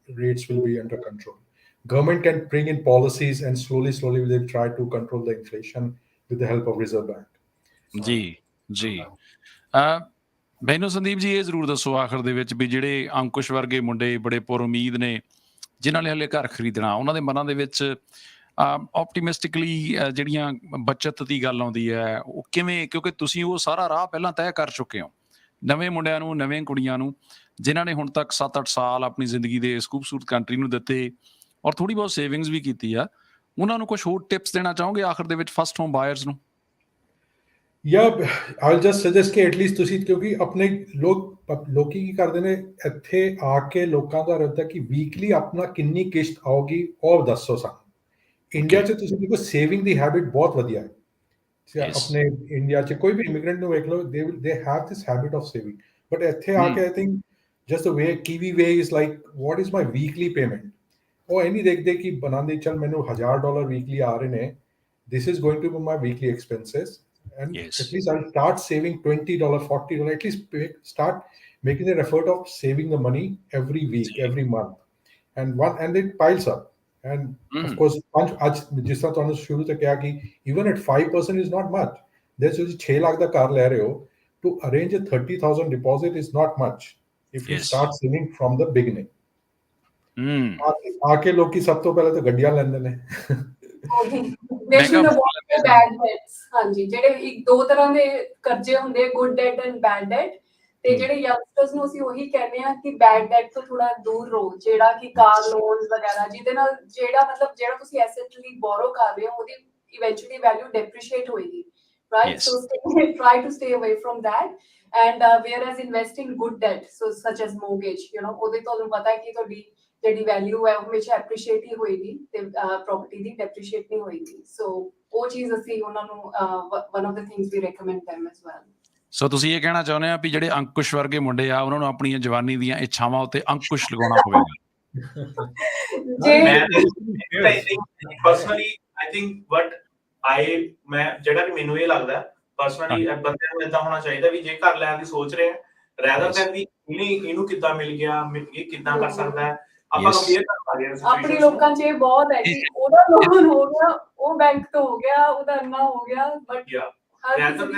rates will be under control. Government can bring in policies and slowly they'll try to control the inflation with the help of Reserve Bank. ਜੀ ਮੈਨੂੰ ਸੰਦੀਪ ਜੀ ਇਹ ਜ਼ਰੂਰ ਦੱਸੋ ਆਖਰ ਦੇ ਵਿੱਚ ਵੀ ਜਿਹੜੇ ਅੰਕੁਸ਼ ਵਰਗੇ ਮੁੰਡੇ ਬੜੇ ਪੁਰ ਉਮੀਦ ਨੇ, ਜਿਨ੍ਹਾਂ ਨੇ ਹਲੇ ਘਰ ਖਰੀਦਣਾ, ਉਹਨਾਂ ਦੇ ਮਨਾਂ ਦੇ ਵਿੱਚ ਆਪਟੀਮਿਸਟਿਕਲੀ ਜਿਹੜੀਆਂ ਬੱਚਤ ਦੀ ਗੱਲ ਆਉਂਦੀ ਹੈ, ਉਹ ਕਿਵੇਂ? ਕਿਉਂਕਿ ਤੁਸੀਂ ਉਹ ਸਾਰਾ ਰਾਹ ਪਹਿਲਾਂ ਤੈਅ ਕਰ ਚੁੱਕੇ ਹੋ, ਨਵੇਂ ਮੁੰਡਿਆਂ ਨੂੰ, ਨਵੇਂ ਕੁੜੀਆਂ ਨੂੰ, ਜਿਨ੍ਹਾਂ ਨੇ ਹੁਣ ਤੱਕ 7-8 ਸਾਲ ਆਪਣੀ ਜ਼ਿੰਦਗੀ ਦੇ ਇਸ ਖੂਬਸੂਰਤ ਕੰਟਰੀ ਨੂੰ ਦਿੱਤੇ ਔਰ ਥੋੜ੍ਹੀ ਬਹੁਤ ਸੇਵਿੰਗਸ ਵੀ ਕੀਤੀ ਆ, ਉਹਨਾਂ ਨੂੰ ਕੁਝ ਹੋਰ ਟਿਪਸ ਦੇਣਾ ਚਾਹੋਗੇ ਆਖਰ ਦੇ ਵਿੱਚ ਫਸਟ ਹੋਮ ਬਾਇਰਸ ਨੂੰ? I'll just suggest ਕਿ ਐਟਲੀਸਟ ਤੁਸੀਂ, ਕਿਉਂਕਿ ਆਪਣੇ ਲੋਕੀ ਕੀ ਕਰਦੇ ਨੇ ਇੱਥੇ ਆ ਕੇ, ਲੋਕਾਂ ਦਾ ਰਹਿੰਦਾ ਕਿ ਵੀਕਲੀ ਆਪਣਾ ਕਿੰਨੀ ਕਿਸ਼ਤ ਆਉਗੀ ਉਹ ਦੱਸੋ ਸਾਨੂੰ। ਇੰਡੀਆ 'ਚ ਤੁਸੀਂ ਦੇਖੋ ਸੇਵਿੰਗ ਦੀ ਹੈਬਿਟ ਬਹੁਤ ਵਧੀਆ ਹੈ। ਆਪਣੇ ਇੰਡੀਆ 'ਚ ਕੋਈ ਵੀ ਇਮੀਗ੍ਰੈਂਟ ਨੂੰ ਵੇਖ ਲਓ, they have this habit of saving, but ਇੱਥੇ ਆ ਕੇ I think just the way Kiwi way is like, what is my weekly payment? ਉਹ ਇਹ ਨਹੀਂ ਦੇਖਦੇ ਕਿ ਬਣਾਉਂਦੇ ਚੱਲ ਮੈਨੂੰ $1000 ਵੀਕਲੀ ਆ ਰਹੇ ਨੇ, this is going to be my weekly expenses. And at least I'll start saving $20, $40, at least start making an effort of saving the money every week, every month, and it piles up. And of course, ਜਿਸ ਤਰ੍ਹਾਂ ਤੁਹਾਨੂੰ ਸ਼ੁਰੂ ਤੋਂ ਕਿਹਾ ਕਿ even at 5% is not much. There's just 6 lakh ਦਾ ਕਾਰ ਲੈ ਰਹੇ ਹੋ, to arrange a 30,000 deposit is not much if you start saving from the beginning. ਆ ਕੇ ਲੋਕੀ ਸਭ ਤੋਂ ਪਹਿਲਾਂ ਤਾਂ ਗੱਡੀਆਂ ਲੈਂਦੇ ਨੇ। ਹਾਂਜੀ, ਜਿਹੜੇ ਦੋ ਤਰ੍ਹਾਂ ਦੇ ਕਰਜ਼ੇ ਹੁੰਦੇ, good debt and bad debt, ਤੇ ਜਿਹੜੇ ਯੰਗਸਟਰਸ ਨੂੰ ਅਸੀਂ ਉਹੀ ਕਹਿੰਦੇ ਆ ਕਿ ਬੈਡ ਡੈਟ ਤੋਂ ਥੋੜਾ ਦੂਰ ਰਹੋ, ਜਿਹੜਾ ਕਿ ਕਾਰ ਲੋਨ ਵਗੈਰਾ, ਜਿਹਦੇ ਨਾਲ ਜਿਹੜਾ ਤੁਸੀਂ ਐਸੈਟ ਲਈ ਬੋਰੋ ਕਰ ਰਹੇ ਹੋ ਉਹਦੀ ਇਵੈਂਚੁਅਲੀ ਵੈਲਿਊ ਡੈਪਰੀਸ਼ੀਏਟ ਹੋਏਗੀ, right? So try to stay away from that, and whereas investing good debt, so such as mortgage, ਉਹਦੇ ਤੁਹਾਨੂੰ ਪਤਾ ਹੈ ਕਿ ਤੁਹਾਡੀ ਜਿਹੜੀ ਵੈਲਿਊ ਹੈ ਉਹ ਹਮੇਸ਼ਾ ਐਪਰੀਸ਼ੀਏਟ ਹੀ ਹੋਏਗੀ ਤੇ ਪ੍ਰੋਪਰਟੀ ਦੀ ਡੈਪਰੀਸ਼ੀਏਟ ਨਹੀਂ ਹੋਏਗੀ। ਸੋ ਉਹ ਚੀਜ਼ ਅਸੀਂ ਉਹਨਾਂ ਨੂੰ one of the things we recommend them as well. ਸੋ ਤੁਸੀਂ ਇਹ ਕਹਿਣਾ ਚਾਹੁੰਦੇ ਆ ਵੀ ਜਿਹੜੇ ਅੰਕੁਸ਼ ਵਰਗੇ ਮੁੰਡੇ ਆ ਉਹਨਾਂ ਨੂੰ ਆਪਣੀਆਂ ਜਵਾਨੀ ਦੀਆਂ ਇੱਛਾਵਾਂ ਉੱਤੇ ਅੰਕੁਸ਼ ਲਗਾਉਣਾ ਪਵੇਗਾ। ਪਰਸਨਲੀ ਆਈ ਥਿੰਕ ਜਿਹੜਾ ਕਿ ਮੈਨੂੰ ਇਹ ਲੱਗਦਾ ਪਰਸਨਲੀ ਬੰਦਿਆਂ ਨੂੰ ਏਦਾਂ ਹੋਣਾ ਚਾਹੀਦਾ ਵੀ ਜੇ ਘਰ ਲੈਣ ਦੀ ਸੋਚ ਰਹੇ ਆ, ਰੈਦਰ ਦੈਨ ਵੀ ਇਹਨੂੰ ਕਿੱਦਾਂ ਮਿਲ ਗਿਆ, ਇਹ ਕਿੱਦਾਂ ਕਰ ਸਕਦਾ ਹੈ, ਆਪਾਂ ਕੰਪੇਅਰ ਕਰ ਸਕਦੇ ਹਾਂ। ਆਪਣੇ ਲੋਕਾਂ 'ਚ ਇਹ ਬਹੁਤ ਹੈ ਕਿ ਉਹਦਾ ਲੋਨ ਹੋ ਗਿਆ, ਉਹ ਬੈਂਕ ਤੋਂ ਹੋ ਗਿਆ, ਉਹਦਾ ਇੰਨਾ ਹੋ ਗਿਆ, ਬਟ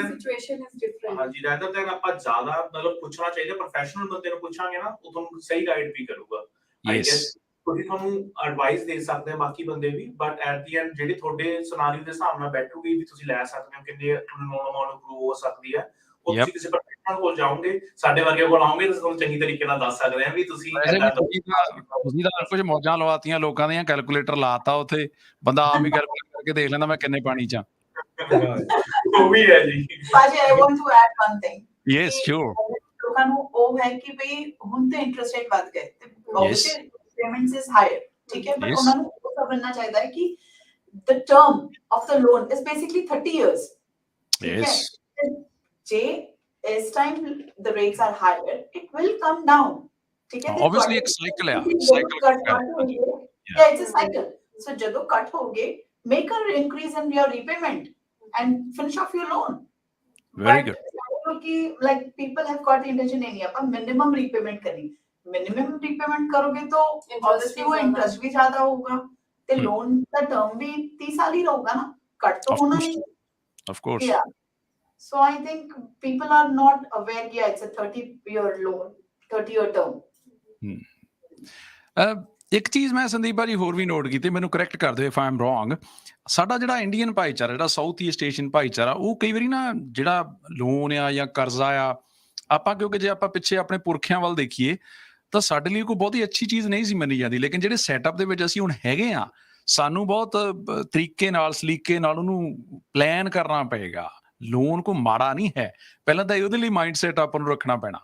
ਸਿਚੁਏਸ਼ਨ ਇਜ਼ ਡਿਫਰੈਂਟ। ਹਾਂਜੀ, ਰੈਦਰ ਦੈਨ ਆਪਾਂ ਜ਼ਿਆਦਾ ਮਤਲਬ ਪੁੱਛਣਾ ਚਾਹੀਦਾ, ਪ੍ਰੋਫੈਸ਼ਨਲ ਬੰਦੇ ਨੂੰ ਪੁੱਛਾਂਗੇ ਨਾ, ਉਹ ਤੁਹਾਨੂੰ ਸਹੀ ਗਾਈਡ ਵੀ ਕਰੂਗਾ। ਆਈ ਗੈਸ ਤੁਸੀਂ ਤੁਹਾਨੂੰ ਐਡਵਾਈਸ ਦੇ ਸਕਦੇ ਆ ਬਾਕੀ ਬੰਦੇ ਵੀ, ਬਟ ਐਟ ਦੀ ਐਂਡ ਜਿਹੜੇ ਤੁਹਾਡੇ ਸਿਨਾਰੀਓ ਦੇ ਹਿਸਾਬ ਨਾਲ ਬੈਠੂਗੀ ਵੀ ਤੁਸੀਂ ਲੈ ਸਕਦੇ ਹੋ, ਕਿੰਨੇ ਤੁਹਾਨੂੰ ਲੋਨ ਅਮਾਉਂਟ ਅਪਰੂਵ ਹੋ ਸਕਦੀ ਹੈ, ਉਹ ਤੁਸੀਂ ਕਿਸੇ ਪ੍ਰੋਫੈਸ਼ਨਲ ਕੋਲ ਜਾਓਗੇ, ਸਾਡੇ ਵਰਗੇ ਕੋਲ ਆਓਗੇ ਤਾਂ ਤੁਹਾਨੂੰ ਚੰਗੀ ਤਰੀਕੇ ਨਾਲ ਦੱਸ ਸਕਦੇ ਆ ਵੀ ਤੁਸੀਂ ਤਾਂ ਕੁਝ ਮੌਜਾਂ ਲਵਾਤੀਆਂ ਲੋਕਾਂ ਦੀਆਂ, ਕੈਲਕੂਲੇਟਰ ਲਾਤਾ ਉੱਥੇ, ਬੰਦਾ ਆਪ ਹੀ ਕੈਲਕੂਲੇਟ ਕਰਕੇ ਦੇਖ ਲੈਂਦਾ ਮੈਂ ਕਿੰਨੇ ਪਾਣੀ 'ਚ ਆ। ਉਹ ਵੀ ਹੈ ਜੀ। ਭਾਜੀ I want to add one thing Yes, sure. ਲੋਕਾਂ ਨੂੰ ਉਹ ਹੈ ਕਿ ਬਈ ਹੁਣ ਤੇ ਇੰਟਰਸਟ ਰੇਟ ਵੱਧ ਗਏ ਤੇ Yes. obviously payments is higher, ਠੀਕ ਹੈ, but Yes. ਉਹਨਾਂ ਨੂੰ ਉਹ ਸਮਝਣਾ ਚਾਹੀਦਾ ਹੈ ਕਿ the term of the loan is basically 30 years. ਠੀਕ ਹੈ? Yes. ਤੇ ਜੇ ਇਸ time the rates are higher, it will come down. ਠੀਕ ਹੈ? ਤੇ Obviously ਇੱਕ ਤੁਹਾਡੇ- cycle ਆ, ਤੁਸੀਂ ਜਦੋਂ cycle cut ਕਰ- ਹੋਣਗੇ, yeah, it's a cycle. So ਜਦੋਂ cut ਹੋਗੇ, make an increase in your repayment and finish off your loan. Very But good. क्योंकि like people have got the intention नहीं है, पर minimum repayment करें, minimum repayment करोगे तो obviously वो interest भी ज़्यादा होगा, ते loan का term भी 30 साल ही रहेगा ना, cut तो Of होना course. नहीं। Of course. Yeah. So I think people are not aware, yeah, it's a 30-year loan, 30-year term. ਇੱਕ ਚੀਜ਼ ਮੈਂ ਸੰਦੀਪ ਭਾਜੀ ਹੋਰ ਵੀ ਨੋਟ ਕੀਤੀ, ਮੈਨੂੰ ਕਰੈਕਟ ਕਰ ਦਿਓ ਇਫ ਆਈ ਐਮ ਰੋਂਗ। ਸਾਡਾ ਜਿਹੜਾ ਇੰਡੀਅਨ ਭਾਈਚਾਰਾ, ਜਿਹੜਾ ਸਾਊਥ ਈਸਟ ਏਸ਼ੀਅਨ ਭਾਈਚਾਰਾ, ਉਹ ਕਈ ਵਾਰੀ ਨਾ ਜਿਹੜਾ ਲੋਨ ਆ ਜਾਂ ਕਰਜ਼ਾ ਆ, ਆਪਾਂ ਕਿਉਂਕਿ ਜੇ ਆਪਾਂ ਪਿੱਛੇ ਆਪਣੇ ਪੁਰਖਿਆਂ ਵੱਲ ਦੇਖੀਏ ਤਾਂ ਸਾਡੇ ਲਈ ਕੋਈ ਬਹੁਤੀ ਅੱਛੀ ਚੀਜ਼ ਨਹੀਂ ਸੀ ਮੰਨੀ ਜਾਂਦੀ, ਲੇਕਿਨ ਜਿਹੜੇ ਸੈਟਅਪ ਦੇ ਵਿੱਚ ਅਸੀਂ ਹੁਣ ਹੈਗੇ ਆ, ਸਾਨੂੰ ਬਹੁਤ ਤਰੀਕੇ ਨਾਲ, ਸਲੀਕੇ ਨਾਲ ਉਹਨੂੰ ਪਲਾਨ ਕਰਨਾ ਪਏਗਾ। ਲੋਨ ਕੋਈ ਮਾੜਾ ਨਹੀਂ ਹੈ, ਪਹਿਲਾਂ ਤਾਂ ਉਹਦੇ ਲਈ ਮਾਈਂਡ ਸੈਟ ਆਪਾਂ ਨੂੰ ਰੱਖਣਾ ਪੈਣਾ।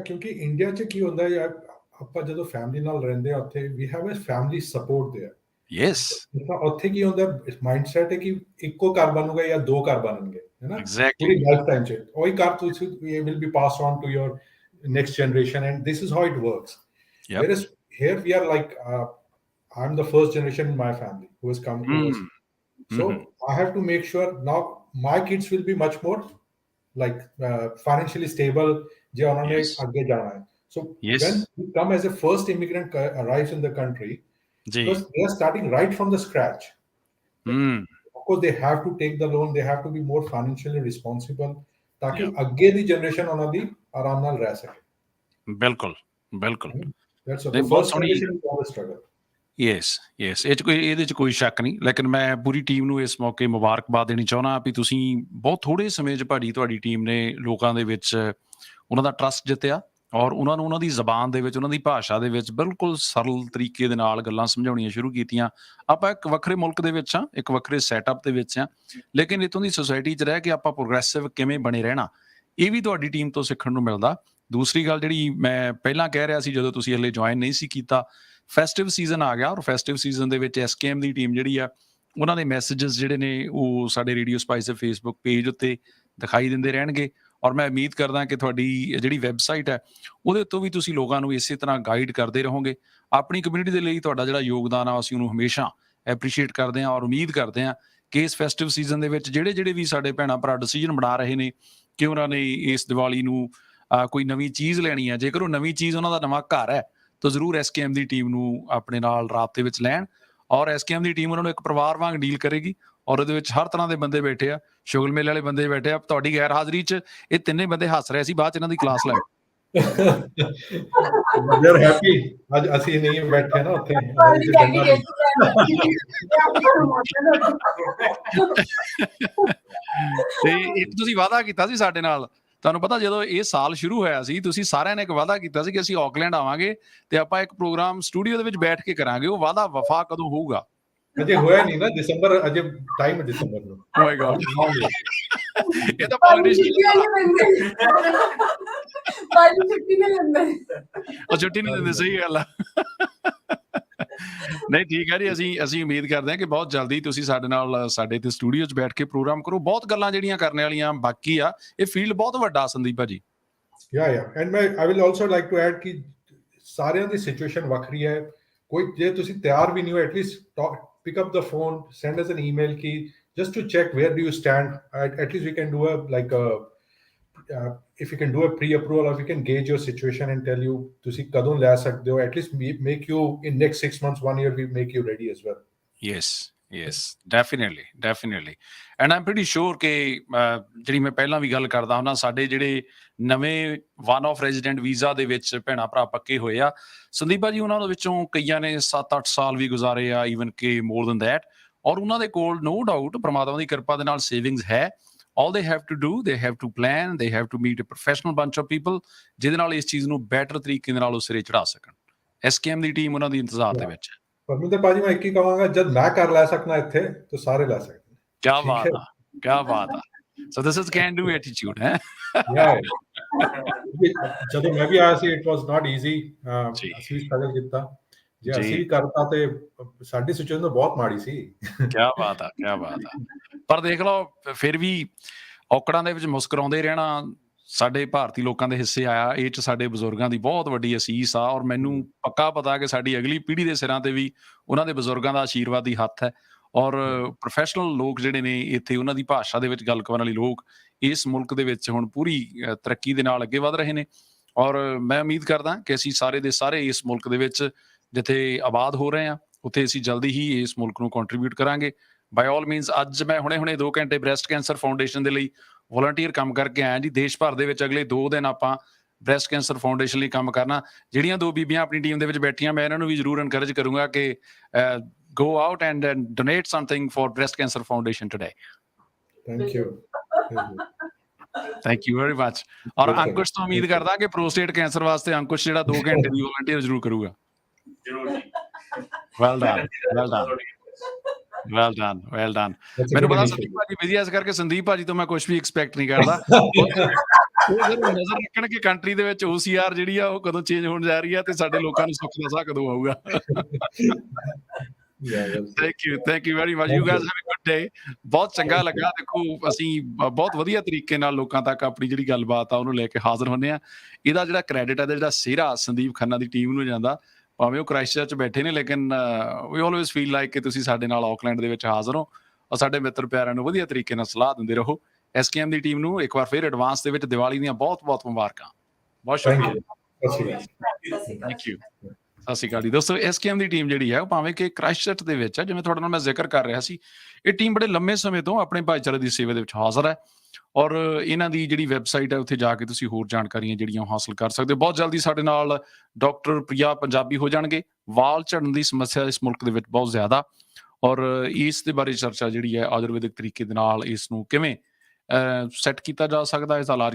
ਕਿਉਂਕਿ ਇੰਡੀਆ 'ਚ ਕੀ ਹੁੰਦਾ ਯਾਰ, ਆਪਾਂ ਜਦੋਂ ਫੈਮਿਲੀ ਨਾਲ ਰਹਿੰਦੇ ਆ ਉੱਥੇ we have a family support there. Yes. ਉੱਥੇ ਕੀ ਹੁੰਦਾ, ਮਾਈਂਡ ਸੈਟ ਹੈ ਕਿ ਇੱਕੋ ਘਰ ਬਣੂਗਾ ਜਾਂ ਦੋ ਘਰ ਬਣਨਗੇ, ਹੈ ਨਾ, ਐਗਜ਼ੈਕਟਲੀ। ਪੂਰੀ ਲਾਈਫ ਟਾਈਮ 'ਚ ਉਹੀ ਘਰ ਤੁਸੀਂ will be pass on to your next generation, and this is how it works. Yep. Whereas here we are like I'm the first generation in my family who has come to us, so I have to make sure now my kids will be much more like financially stable je unhone aage jana hai. So when you come as a first immigrant arrives in the country, because they are starting right from the scratch, of course they have to take the loan, they have to be more financially responsible ताकि ਅੱਗੇ ਦੀ generation ਉਹਨਾਂ ਦੀ ਆਰਾਮ ਨਾਲ ਰਹਿ ਸਕੇ। ਬਿਲਕੁਲ ਬਿਲਕੁਲ। That's the first generation is always struggle. Yes ਇਹਦੇ 'ਚ ਕੋਈ ਸ਼ੱਕ ਨਹੀਂ, ਲੇਕਿਨ ਮੈਂ ਪੂਰੀ ਟੀਮ ਨੂੰ ਇਸ ਮੌਕੇ ਮੁਬਾਰਕਬਾਦ ਦੇਣੀ ਚਾਹੁੰਦਾ ਵੀ ਤੁਸੀਂ ਬਹੁਤ ਥੋੜ੍ਹੇ ਸਮੇਂ 'ਚ ਭਾਜੀ ਤੁਹਾਡੀ ਟੀਮ ਨੇ ਲੋਕਾਂ ਦੇ ਵਿੱਚ ਉਹਨਾਂ ਦਾ ਟਰਸਟ ਜਿੱਤਿਆ ਔਰ ਉਹਨਾਂ ਨੂੰ ਉਹਨਾਂ ਦੀ ਜ਼ਬਾਨ ਦੇ ਵਿੱਚ, ਉਹਨਾਂ ਦੀ ਭਾਸ਼ਾ ਦੇ ਵਿੱਚ ਬਿਲਕੁਲ ਸਰਲ ਤਰੀਕੇ ਦੇ ਨਾਲ ਗੱਲਾਂ ਸਮਝਾਉਣੀਆਂ ਸ਼ੁਰੂ ਕੀਤੀਆਂ। ਆਪਾਂ ਇੱਕ ਵੱਖਰੇ ਮੁਲਕ ਦੇ ਵਿੱਚ ਹਾਂ, ਇੱਕ ਵੱਖਰੇ ਸੈਟਅਪ ਦੇ ਵਿੱਚ ਹਾਂ, ਲੇਕਿਨ ਇੱਥੋਂ ਦੀ ਸੁਸਾਇਟੀ 'ਚ ਰਹਿ ਕੇ ਆਪਾਂ ਪ੍ਰੋਗਰੈਸਿਵ ਕਿਵੇਂ ਬਣੇ ਰਹਿਣਾ, ਇਹ ਵੀ ਤੁਹਾਡੀ ਟੀਮ ਤੋਂ ਸਿੱਖਣ ਨੂੰ ਮਿਲਦਾ। ਦੂਸਰੀ ਗੱਲ ਜਿਹੜੀ ਮੈਂ ਪਹਿਲਾਂ ਕਹਿ ਰਿਹਾ ਸੀ ਜਦੋਂ ਤੁਸੀਂ ਹਲੇ ਜੁਆਇਨ ਨਹੀਂ ਸੀ ਕੀਤਾ, ਫੈਸਟਿਵ ਸੀਜ਼ਨ ਆ ਗਿਆ ਔਰ ਫੈਸਟਿਵ ਸੀਜ਼ਨ ਦੇ ਵਿੱਚ SKM ਦੀ ਟੀਮ ਜਿਹੜੀ ਆ, ਉਹਨਾਂ ਦੇ ਮੈਸੇजेस ਜਿਹੜੇ ਨੇ ਉਹ ਸਾਡੇ ਰੇਡੀਓ ਸਪਾਈਸ ਦੇ ਫੇਸਬੁੱਕ ਪੇਜ ਉੱਤੇ ਦਿਖਾਈ ਦਿੰਦੇ ਰਹਿਣਗੇ ਔਰ ਮੈਂ ਉਮੀਦ ਕਰਦਾ ਕਿ ਤੁਹਾਡੀ ਜਿਹੜੀ ਵੈਬਸਾਈਟ ਹੈ ਉਹਦੇ ਉੱਤੋਂ ਵੀ ਤੁਸੀਂ ਲੋਕਾਂ ਨੂੰ ਇਸੇ ਤਰ੍ਹਾਂ ਗਾਈਡ ਕਰਦੇ ਰਹੋਗੇ। ਆਪਣੀ ਕਮਿਊਨਿਟੀ ਦੇ ਲਈ ਤੁਹਾਡਾ ਜਿਹੜਾ ਯੋਗਦਾਨ ਆ ਅਸੀਂ ਉਹਨੂੰ ਹਮੇਸ਼ਾ ਐਪਰੀਸ਼ੀਏਟ ਕਰਦੇ ਹਾਂ ਔਰ ਉਮੀਦ ਕਰਦੇ ਹਾਂ ਕਿ ਇਸ ਫੈਸਟਿਵ ਸੀਜ਼ਨ ਦੇ ਵਿੱਚ ਜਿਹੜੇ ਵੀ ਸਾਡੇ ਭੈਣਾਂ ਭਰਾ ਡਿਸੀਜਨ ਬਣਾ ਰਹੇ ਨੇ ਕਿ ਉਹਨਾਂ ਨੇ ਇਸ ਦੀਵਾਲੀ ਨੂੰ ਕੋਈ ਨਵੀਂ ਚੀਜ਼ ਲੈਣੀ ਹੈ, ਜੇਕਰ ਉਹ ਨਵੀਂ ਚੀਜ਼ ਉਹਨਾਂ ਦਾ ਨਵਾਂ ਘਰ ਹੈ ਤਾਂ ਜ਼ਰੂਰ SKM ਦੀ ਟੀਮ ਨੂੰ ਆਪਣੇ ਨਾਲ ਰਾਬਤੇ ਵਿੱਚ ਲੈਣ ਔਰ SKM ਦੀ ਟੀਮ ਉਹਨਾਂ ਨੂੰ ਇੱਕ ਪਰਿਵਾਰ ਵਾਂਗ ਡੀਲ ਕਰੇਗੀ ਔਰ ਉਹਦੇ ਵਿੱਚ ਹਰ ਤਰ੍ਹਾਂ ਦੇ ਬੰਦੇ ਬੈਠੇ ਆ, ਸ਼ੁਗਲ ਮੇਲੇ ਵਾਲੇ ਬੰਦੇ ਬੈਠੇ ਆ। ਤੁਹਾਡੀ ਗੈਰ ਹਾਜ਼ਰੀ 'ਚ ਇਹ ਤਿੰਨੇ ਬੰਦੇ ਹੱਸ ਰਹੇ ਸੀ, ਬਾਅਦ 'ਚ ਇਹਨਾਂ ਦੀ ਕਲਾਸ ਲੈ They're happy ਅੱਜ ਅਸੀਂ ਨਹੀਂ ਬੈਠੇ ਨਾ ਉੱਥੇ। ਤੇ ਇੱਕ ਤੁਸੀਂ ਵਾਅਦਾ ਕੀਤਾ ਸੀ ਸਾਡੇ ਨਾਲ, ਤੁਹਾਨੂੰ ਪਤਾ ਜਦੋਂ ਇਹ ਸਾਲ ਸ਼ੁਰੂ ਹੋਇਆ ਸੀ ਤੁਸੀਂ ਸਾਰਿਆਂ ਨੇ ਇੱਕ ਵਾਅਦਾ ਕੀਤਾ ਸੀ ਕਿ ਅਸੀਂ ਆਕਲੈਂਡ ਆਵਾਂਗੇ ਤੇ ਆਪਾਂ ਇੱਕ ਪ੍ਰੋਗਰਾਮ ਸਟੂਡੀਓ ਦੇ ਵਿੱਚ ਬੈਠ ਕੇ ਕਰਾਂਗੇ। ਉਹ ਵਾਅਦਾ ਵਫਾ ਕਦੋਂ ਹੋਊਗਾ? ਅਜੇ ਹੋਇਆ ਨਹੀਂ ਨਾ, ਦਸੰਬਰ ਅਜੇ ਟਾਈਮ ਹੈ ਦਸੰਬਰ ਨੂੰ। ਓ ਮਾਈ ਗॉड, ਇਹ ਤਾਂ ਪੋਲੀਟੀਸ਼ੀਅਨ ਛੁੱਟੀ ਨਹੀਂ ਲੈਂਦੇ, ਉਹ ਛੁੱਟੀ ਨਹੀਂ ਦਿੰਦੇ। ਸਹੀ ਗੱਲ ਆ। ਨਹੀਂ ਠੀਕ ਹੈ ਜੀ, ਅਸੀਂ ਉਮੀਦ ਕਰਦੇ ਹਾਂ ਕਿ ਬਹੁਤ ਜਲਦੀ ਤੁਸੀਂ ਸਾਡੇ ਨਾਲ ਸਾਡੇ ਇੱਥੇ ਸਟੂਡੀਓ 'ਚ ਬੈਠ ਕੇ ਪ੍ਰੋਗਰਾਮ ਕਰੋ। ਬਹੁਤ ਗੱਲਾਂ ਜਿਹੜੀਆਂ ਕਰਨ ਵਾਲੀਆਂ ਬਾਕੀ ਆ, ਇਹ ਫੀਲਡ ਬਹੁਤ ਵੱਡਾ ਸੰਦੀਪ ਭਾਜੀ। And I will also like to add ਕਿ ਸਾਰਿਆਂ ਦੀ ਸਿਚੁਏਸ਼ਨ ਵੱਖਰੀ ਹੈ। ਕੋਈ ਜੇ ਤੁਸੀਂ ਤਿਆਰ ਵੀ ਨਹੀਂ ਹੋ, at least pick up the phone, send us an email ki just to check where do you stand. At least we can do if we can do a pre-approval, or we can gauge your situation and tell you tusi kadon la sakde ho, at least make you in next 6 months, 1 year, we make you ready as well. yes definitely and I'm pretty sure ਕਿ ਜਿਹੜੀ ਮੈਂ ਪਹਿਲਾਂ ਵੀ ਗੱਲ ਕਰਦਾ ਹੁੰਦਾ, ਸਾਡੇ ਜਿਹੜੇ ਨਵੇਂ ਵਨ ਆਫ ਰੈਜ਼ੀਡੈਂਟ ਵੀਜ਼ਾ ਦੇ ਵਿੱਚ ਭੈਣਾਂ ਭਰਾ ਪੱਕੇ ਹੋਏ ਆ ਸੰਦੀਪ ਭਾਜੀ, ਉਹਨਾਂ ਦੇ ਵਿੱਚੋਂ ਕਈਆਂ ਨੇ 7-8 ਸਾਲ ਵੀ ਗੁਜ਼ਾਰੇ ਆ, ਈਵਨ ਕਿ ਮੋਰ ਦੈਨ ਦੈਟ, ਔਰ ਉਹਨਾਂ ਦੇ ਕੋਲ ਨੋ ਡਾਊਟ ਪ੍ਰਮਾਤਮਾ ਦੀ ਕਿਰਪਾ ਦੇ ਨਾਲ ਸੇਵਿੰਗਸ ਹੈ। all they have to do, they have to plan, they have to meet a professional bunch of people ਜਿਹਦੇ ਨਾਲ ਇਸ ਚੀਜ਼ ਨੂੰ ਬੈਟਰ ਤਰੀਕੇ ਦੇ ਨਾਲ ਉਹ ਸਿਰੇ ਚੜਾ ਸਕਣ। SKM ਦੀ ਟੀਮ ਉਹਨਾਂ ਦੀ ਇੰਤਜ਼ਾਰ ਦੇ ਵਿੱਚ ਹੈ। ਪਰਮਿੰਦਰ ਭਾਜੀ ਮੈਂ ਇੱਕ ਹੀ ਕਹਾਂਗਾ, ਜਦ ਮੈਂ ਕਰ ਲੈ ਸਕਣਾ ਇੱਥੇ ਤਾਂ ਸਾਰੇ ਲੈ ਸਕਦੇ ਨੇ। ਕਿਆ ਠੀਕ ਬਾਤ ਹੈ। ਆ, ਕਿਆ ਬਾਤ ਆ। So this is can do attitude ਹੈ। Yeah, ਜਦੋਂ ਮੈਂ ਵੀ ਆਇਆ ਸੀ ਇਟ ਵਾਸ ਨਾਟ ਈਜ਼ੀ, ਜੀ। ਅਸੀਂ ਸਟਰਗਲ ਕੀਤਾ, ਜੇ ਜੀ। ਅਸੀਂ ਵੀ ਕਰਤਾ ਤੇ ਸਾਡੀ ਸਿਚੁਏਸ਼ਨ ਤਾਂ ਬਹੁਤ ਮਾੜੀ ਸੀ। ਕਿਆ ਬਾਤ ਆ, ਕਿਆ ਬਾਤ ਆ। ਪਰ ਦੇਖ ਲਓ ਫਿਰ ਵੀ ਔਕੜਾਂ ਦੇ ਵਿੱਚ ਮੁਸਕਰਾਉਂਦੇ ਰਹਿਣਾ ਸਾਡੇ ਭਾਰਤੀ ਲੋਕਾਂ ਦੇ ਹਿੱਸੇ ਆਇਆ। ਇਹ 'ਚ ਸਾਡੇ ਬਜ਼ੁਰਗਾਂ ਦੀ ਬਹੁਤ ਵੱਡੀ ਅਸੀਸ ਆ, ਔਰ ਮੈਨੂੰ ਪੱਕਾ ਪਤਾ ਕਿ ਸਾਡੀ ਅਗਲੀ ਪੀੜ੍ਹੀ ਦੇ ਸਿਰਾਂ ਤੇ ਵੀ ਉਹਨਾਂ ਦੇ ਬਜ਼ੁਰਗਾਂ ਦਾ ਆਸ਼ੀਰਵਾਦੀ ਹੱਥ ਹੈ। ਔਰ ਪ੍ਰੋਫੈਸ਼ਨਲ ਲੋਕ ਜਿਹੜੇ ਨੇ ਇੱਥੇ, ਉਹਨਾਂ ਦੀ ਭਾਸ਼ਾ ਦੇ ਵਿੱਚ ਗੱਲ ਕਰਨ ਵਾਲੇ ਲੋਕ ਇਸ ਮੁਲਕ ਦੇ ਵਿੱਚ ਹੁਣ ਪੂਰੀ ਤਰੱਕੀ ਦੇ ਨਾਲ ਅੱਗੇ ਵਧ ਰਹੇ ਨੇ। ਔਰ ਮੈਂ ਉਮੀਦ ਕਰਦਾ ਕਿ ਅਸੀਂ ਸਾਰੇ ਦੇ ਸਾਰੇ ਇਸ ਮੁਲਕ ਦੇ ਵਿੱਚ ਜਿੱਥੇ ਆਬਾਦ ਹੋ ਰਹੇ ਹਾਂ, ਉੱਥੇ ਅਸੀਂ ਜਲਦੀ ਹੀ ਇਸ ਮੁਲਕ ਨੂੰ ਕੰਟਰੀਬਿਊਟ ਕਰਾਂਗੇ। ਬਾਈ ਆਲ ਮੀਨਸ ਅੱਜ ਮੈਂ ਹੁਣੇ 2 ਘੰਟੇ ਬ੍ਰੈਸਟ ਕੈਂਸਰ ਫਾਊਂਡੇਸ਼ਨ ਦੇ ਲਈ ਵਲੰਟੀਅਰ ਕੰਮ ਕਰਕੇ ਆਇਆ ਜੀ। ਦੇਸ਼ ਭਰ ਦੇ ਵਿੱਚ ਅਗਲੇ 2 ਦਿਨ ਆਪਾਂ ਬ੍ਰੈਸਟ ਕੈਂਸਰ ਫਾਊਂਡੇਸ਼ਨ ਲਈ ਕੰਮ ਕਰਨਾ। ਜਿਹੜੀਆਂ 2 ਬੀਬੀਆਂ ਆਪਣੀ ਟੀਮ ਦੇ ਵਿੱਚ ਬੈਠੀਆਂ, ਮੈਂ ਇਹਨਾਂ ਨੂੰ ਵੀ ਜ਼ਰੂਰ ਐਨਕਰੇਜ ਕਰੂੰਗਾ ਕਿ go out and donate something for breast cancer foundation today. Thank you. Thank you very much. ਔਰ ਅੰਕੁਸ਼ ਤੋਂ ਉਮੀਦ ਕਰਦਾ ਕਿ ਪ੍ਰੋਸਟੇਟ ਕੈਂਸਰ ਵਾਸਤੇ ਅੰਕੁਸ਼ ਜਿਹੜਾ 2 ਘੰਟੇ ਦੀ ਵਲੰਟੀਅਰ ਜ਼ਰੂਰ ਕਰੂਗਾ। ਜ਼ਰੂਰ ਜੀ। Well done, well done, well done, well done. ਮੈਨੂੰ ਪਤਾ ਸੰਦੀਪ ਭਾਜੀ ਬਿਜ਼ੀ, ਇਸ ਕਰਕੇ ਸੰਦੀਪ ਭਾਜੀ ਤੋਂ ਮੈਂ ਕੁਝ ਵੀ ਐਕਸਪੈਕਟ ਨਹੀਂ ਕਰਦਾ। ਉਹ ਜ਼ਰੂਰ ਨਜ਼ਰ ਰੱਖਣ ਕਿ ਕੰਟਰੀ ਦੇ ਵਿੱਚ OCR ਜਿਹੜੀ ਆ ਉਹ ਕਦੋਂ ਚੇਂਜ ਹੋਣ ਜਾ ਰਹੀ ਆ ਤੇ ਸਾਡੇ ਲੋਕਾਂ ਨੂੰ ਸੁੱਖ ਦਾ ਸਾਹ ਕਦੋਂ ਆਊਗਾ। Thank you very much. You guys have a good day. ਬਹੁਤ ਚੰਗਾ ਲੱਗਾ। ਦੇਖੋ ਅਸੀਂ ਬਹੁਤ ਵਧੀਆ ਤਰੀਕੇ ਨਾਲ ਲੋਕਾਂ ਤੱਕ ਆਪਣੀ ਜਿਹੜੀ ਗੱਲਬਾਤ ਆ ਉਹਨੂੰ ਲੈ ਕੇ ਹਾਜ਼ਰ ਹੁੰਦੇ ਆ। ਇਹਦਾ ਜਿਹੜਾ ਕ੍ਰੈਡਿਟ ਹੈ, ਜਿਹੜਾ ਸਿਹਰਾ ਸੰਦੀਪ ਖੰਨਾ ਦੀ ਟੀਮ ਨੂੰ ਜਾਂਦਾ, ਭਾਵੇਂ ਉਹ ਕ੍ਰਾਈਸਟਚਰਚ ਬੈਠੇ ਨੇ, ਲੇਕਿਨ ਵੀ ਆਲਵੇਜ਼ ਫੀਲ ਲਾਈਕ ਕਿ ਤੁਸੀਂ ਸਾਡੇ ਨਾਲ ਆਕਲੈਂਡ ਦੇ ਵਿੱਚ ਹਾਜ਼ਰ ਹੋ ਔਰ ਸਾਡੇ ਮਿੱਤਰ ਪਿਆਰਿਆਂ ਨੂੰ ਵਧੀਆ ਤਰੀਕੇ ਨਾਲ ਸਲਾਹ ਦਿੰਦੇ ਰਹੋ। SKM ਦੀ ਟੀਮ ਨੂੰ ਇੱਕ ਵਾਰ ਫਿਰ ਐਡਵਾਂਸ ਦੇ ਵਿੱਚ ਦੀਵਾਲੀ ਦੀਆਂ ਬਹੁਤ-ਬਹੁਤ ਮੁਬਾਰਕਾਂ। ਬਹੁਤ ਸ਼ੁਕਰੀਆ। Thank you. ਸਤਿ ਸ਼੍ਰੀ ਅਕਾਲ ਜੀ ਦੋਸਤੋ। SKM ਦੀ ਟੀਮ ਜਿਹੜੀ ਹੈ ਉਹ ਭਾਵੇਂ ਕਿ ਕ੍ਰਾਈਸਟਚਰਚ ਦੇ ਵਿੱਚ ਹੈ, ਜਿਵੇਂ ਤੁਹਾਡੇ ਨਾਲ ਮੈਂ ਜ਼ਿਕਰ ਕਰ ਰਿਹਾ ਸੀ, ਇਹ ਟੀਮ ਬੜੇ ਲੰਮੇ ਸਮੇਂ ਤੋਂ ਆਪਣੇ ਭਾਈਚਾਰੇ ਦੀ ਸੇਵਾ ਦੇ ਵਿੱਚ ਹਾਜ਼ਰ ਹੈ। ਔਰ ਇਹਨਾਂ ਦੀ ਜਿਹੜੀ ਵੈਬਸਾਈਟ ਹੈ ਉੱਥੇ ਜਾ ਕੇ ਤੁਸੀਂ ਹੋਰ ਜਾਣਕਾਰੀਆਂ ਜਿਹੜੀਆਂ ਉਹ ਹਾਸਲ ਕਰ ਸਕਦੇ ਹੋ। ਬਹੁਤ ਜਲਦੀ ਸਾਡੇ ਨਾਲ ਡਾਕਟਰ ਪ੍ਰਿਆ ਪੰਜਾਬੀ ਹੋ ਜਾਣਗੇ। ਵਾਲ ਝੜਨ ਦੀ ਸਮੱਸਿਆ ਇਸ ਮੁਲਕ ਦੇ ਵਿੱਚ ਬਹੁਤ ਜ਼ਿਆਦਾ, ਔਰ ਇਸ ਦੇ ਬਾਰੇ ਚਰਚਾ ਜਿਹੜੀ ਹੈ ਆਯੁਰਵੈਦਿਕ ਤਰੀਕੇ ਦੇ ਨਾਲ ਇਸ ਨੂੰ ਕਿਵੇਂ ਸੈੱਟ ਕੀਤਾ ਜਾ ਸਕਦਾ, ਇਸ ਦਾ ਇਲਾਜ